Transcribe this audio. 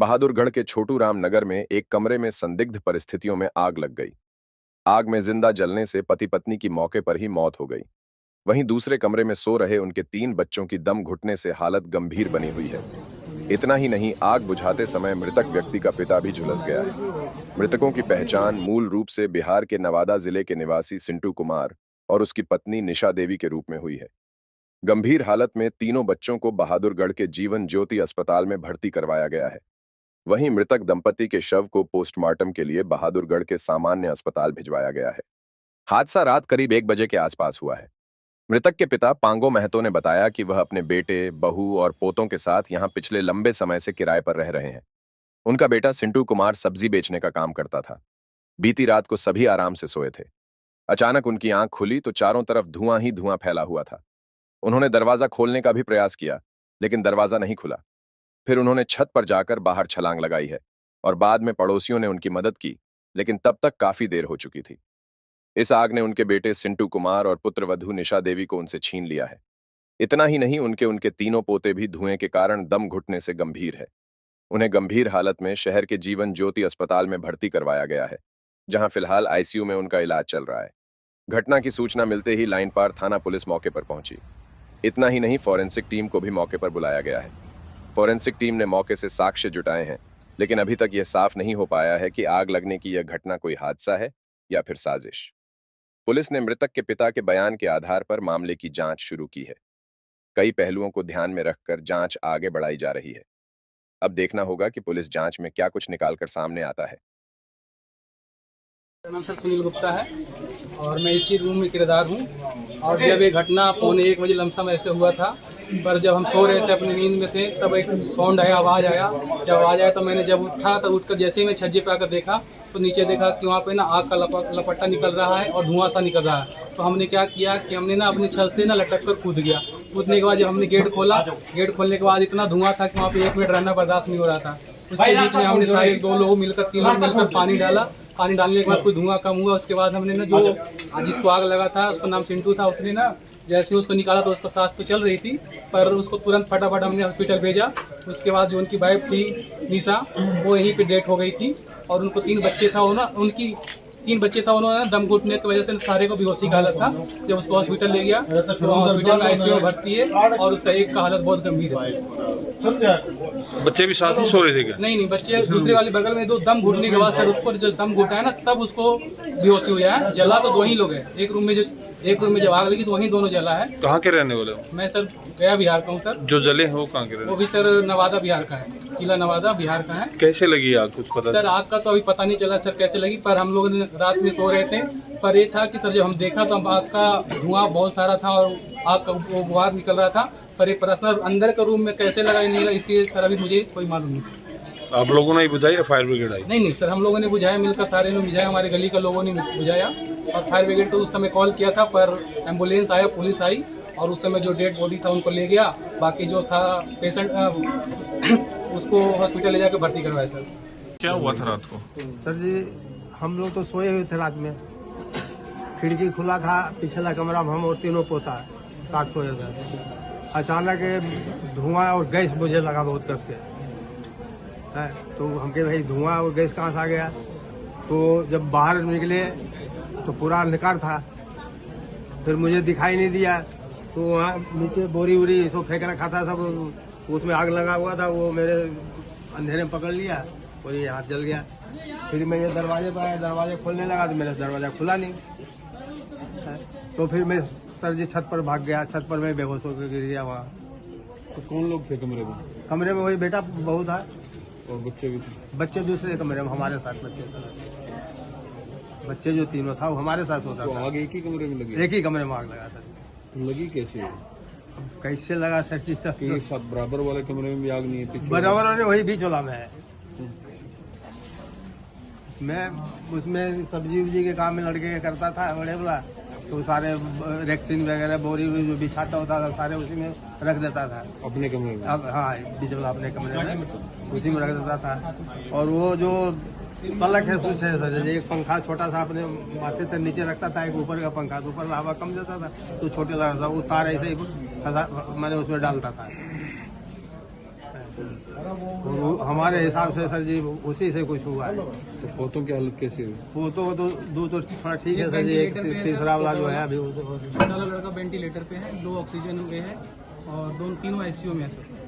बहादुरगढ़ के छोटू राम नगर में एक कमरे में संदिग्ध परिस्थितियों में आग लग गई। आग में जिंदा जलने से पति पत्नी की मौके पर ही मौत हो गई। वहीं दूसरे कमरे में सो रहे उनके 3 बच्चों की दम घुटने से हालत गंभीर बनी हुई है। इतना ही नहीं, आग बुझाते समय मृतक व्यक्ति का पिता भी झुलस गया है। मृतकों की पहचान मूल रूप से बिहार के नवादा जिले के निवासी सिंटू कुमार और उसकी पत्नी निशा देवी के रूप में हुई है। गंभीर हालत में तीनों बच्चों को बहादुरगढ़ के जीवन ज्योति अस्पताल में भर्ती करवाया गया है। वहीं मृतक दंपति के शव को पोस्टमार्टम के लिए बहादुरगढ़ के सामान्य अस्पताल भिजवाया गया है। हादसा रात करीब 1 बजे के आसपास हुआ है। मृतक के पिता पांगो महतो ने बताया कि वह अपने बेटे, बहू और पोतों के साथ यहां पिछले लंबे समय से किराए पर रह रहे हैं। उनका बेटा सिंटू कुमार सब्जी बेचने का काम करता था। बीती रात को सभी आराम से सोए थे। अचानक उनकी आंख खुली तो चारों तरफ धुआं ही धुआं फैला हुआ था। उन्होंने दरवाजा खोलने का भी प्रयास किया, लेकिन दरवाजा नहीं खुला। फिर उन्होंने छत पर जाकर बाहर छलांग लगाई है और बाद में पड़ोसियों ने उनकी मदद की, लेकिन तब तक काफी देर हो चुकी थी। इस आग ने उनके बेटे सिंटू कुमार और पुत्रवधू निशा देवी को उनसे छीन लिया है। इतना ही नहीं, उनके उनके तीनों पोते भी धुएं के कारण दम घुटने से गंभीर है। उन्हें गंभीर हालत में शहर के जीवन ज्योति अस्पताल में भर्ती करवाया गया है, जहां फिलहाल आईसीयू में उनका इलाज चल रहा है। घटना की सूचना मिलते ही लाइन पार थाना पुलिस मौके पर पहुंची। इतना ही नहीं, फॉरेंसिक टीम को भी मौके पर बुलाया गया है। फॉरेंसिक टीम ने मौके से साक्ष्य जुटाए हैं, लेकिन अभी तक यह साफ नहीं हो पाया है कि आग लगने की यह घटना कोई हादसा है या फिर साजिश। पुलिस ने मृतक के पिता के बयान के आधार पर मामले की जांच शुरू की है। कई पहलुओं को ध्यान में रखकर जांच आगे बढ़ाई जा रही है। अब देखना होगा कि पुलिस जांच में क्या कुछ निकालकर सामने आता है। मेरा नाम सर सुनील गुप्ता है और मैं इसी रूम में किराएदार हूँ। और जब ये घटना 1:15 लमसम ऐसे हुआ था, पर जब हम सो रहे थे, अपनी नींद में थे, तब एक साउंड आया, आवाज़ आया। जब आवाज़ आया तो मैंने जब उठा तो उठकर जैसे ही मैं छज्जे पे आकर देखा तो नीचे देखा कि वहाँ पे ना आग का लपट्टा निकल रहा है और धुआं सा निकल रहा है। तो हमने क्या किया कि हमने ना अपनी छत से ना लटक कर कूद गया। कूदने के बाद जब हमने गेट खोला, गेट खोलने के बाद इतना धुआं था कि वहाँ पे 1 मिनट रहना बर्दाश्त नहीं हो रहा था। उसके बीच में हमने सारे 2 लोग मिलकर 3 लोग मिलकर पानी डाला। पानी डालने के बाद कोई धुआं कम हुआ। उसके बाद हमने ना जो जिसको आग लगा था, उसका नाम सिंटू था, उसने ना जैसे उसको निकाला तो उसको सांस तो चल रही थी, पर उसको तुरंत फटाफट हमने हॉस्पिटल भेजा। उसके बाद जो उनकी वाइफ थी निशा, वो यहीं पे डेथ हो गई थी। और उनको 3 बच्चे था, उनकी 3 बच्चे था, उन्होंने दम घुटने की वजह से सारे को बेहोशी का हालत था। जब उसको हॉस्पिटल ले गया तो हॉस्पिटल में आईसीयू में भर्ती है और उसका एक का हालत बहुत गंभीर है। बच्चे भी साथ ही सो रहे थे क्या? नहीं, बच्चे दूसरे वाले बगल में। दो दम घुटने के बाद सर उसको जब दम घुटा है ना, तब उसको बेहोशी हुआ है। जला तो 2 ही लोग हैं। एक रूम में जब आग लगी तो वहीं दोनों जला है। कहाँ के रहने वाले हो? मैं सर गया बिहार का हूँ सर। जो जले हैं वो कहाँ के रहने? वो भी सर नवादा बिहार का है, जिला नवादा बिहार का है। कैसे लगी आग, कुछ पता? सर आग का तो अभी पता नहीं चला सर कैसे लगी, पर हम लोग रात में सो रहे थे। पर ये था कि सर जब हम देखा तो आग का धुआं बहुत सारा था और आग का वो बुहार निकल रहा था। पर ये पर्सनल अंदर के रूम में कैसे लगा नहीं लगा, इसकी सर अभी मुझे कोई मालूम नहीं। आप लोगों ने ही बुझाई या फायर ब्रिगेड आई? नहीं सर, हम लोगों ने बुझाया, मिलकर सारे ने बुझाया, हमारे गली के लोगों ने बुझाया। और फायर ब्रिगेड को उस समय कॉल किया था, पर एम्बुलेंस आया, पुलिस आई और उस समय जो डेड बॉडी था उनको ले गया। बाकी जो था पेशेंट उसको हॉस्पिटल ले जाकर भर्ती करवाया। सर क्या हुआ था रात को? सर जी, हम लोग तो सोए हुए थे रात में। खिड़की खुला था, पिछला कमरा में हम और तीनों पोता साथ सोए थे। अचानक धुआं और गैस मुझे लगा बहुत कस के है। तो हम कहे भाई धुआं और गैस कहाँ से आ गया। तो जब बाहर निकले तो पूरा अंधकार था। फिर मुझे दिखाई नहीं दिया, तो वहाँ नीचे बोरी वोरी सब फेंक रखा था, सब उसमें आग लगा हुआ था। वो मेरे अंधेरे में पकड़ लिया और ये हाथ जल गया। फिर मैं ये दरवाजे पर आया, दरवाजा खोलने लगा तो मेरा दरवाजा खुला नहीं। तो फिर मैं सर जी छत पर भाग गया। छत पर मैं बेहोश होकर गिर गया वहाँ। तो कौन लोग थे कमरे में? कमरे में वही बेटा बहू था और बच्चे भी थे? बच्चे दूसरे कमरे में हमारे साथ बच्चे जो तीनों था वो हमारे साथ होता तो था। आग एक ही कमरे में लगी? एक ही कमरे में आग लगा था। लगी कैसे? अब कैसे लगा सर जी, तक कि साथ बराबर वाले कमरे में भी आग नहीं है? पीछे बराबर वाले वही बीच वाला में है। उसमें सब्जी उब्जी के काम में लड़के करता था बड़े वाला। तो सारे रेक्सिन वगैरह बोरी जो बिछाता होता था सारे उसी में रख देता था अपने कमरे में? अब हाँ, बीच वाला अपने कमरे में उसी में रख देता था। और वो जो पलक है स्विच है सर, एक पंखा छोटा सा अपने माथे से नीचे रखता था, एक ऊपर का पंखा, तो ऊपर हवा कम देता था, तो छोटे लगा था वो तार ऐसे ही मैंने उसमें डालता था। हमारे हिसाब से सर जी उसी से कुछ हुआ है। तो पोतों की हालत कैसी हुई? पोतों को तो दो तो थोड़ा ठीक है सर जी, एक तीसरा वाला जो है अभी छोटा वाला लड़का वेंटिलेटर पे है, लो ऑक्सीजन में है और तीनों आईसीयू में है सर।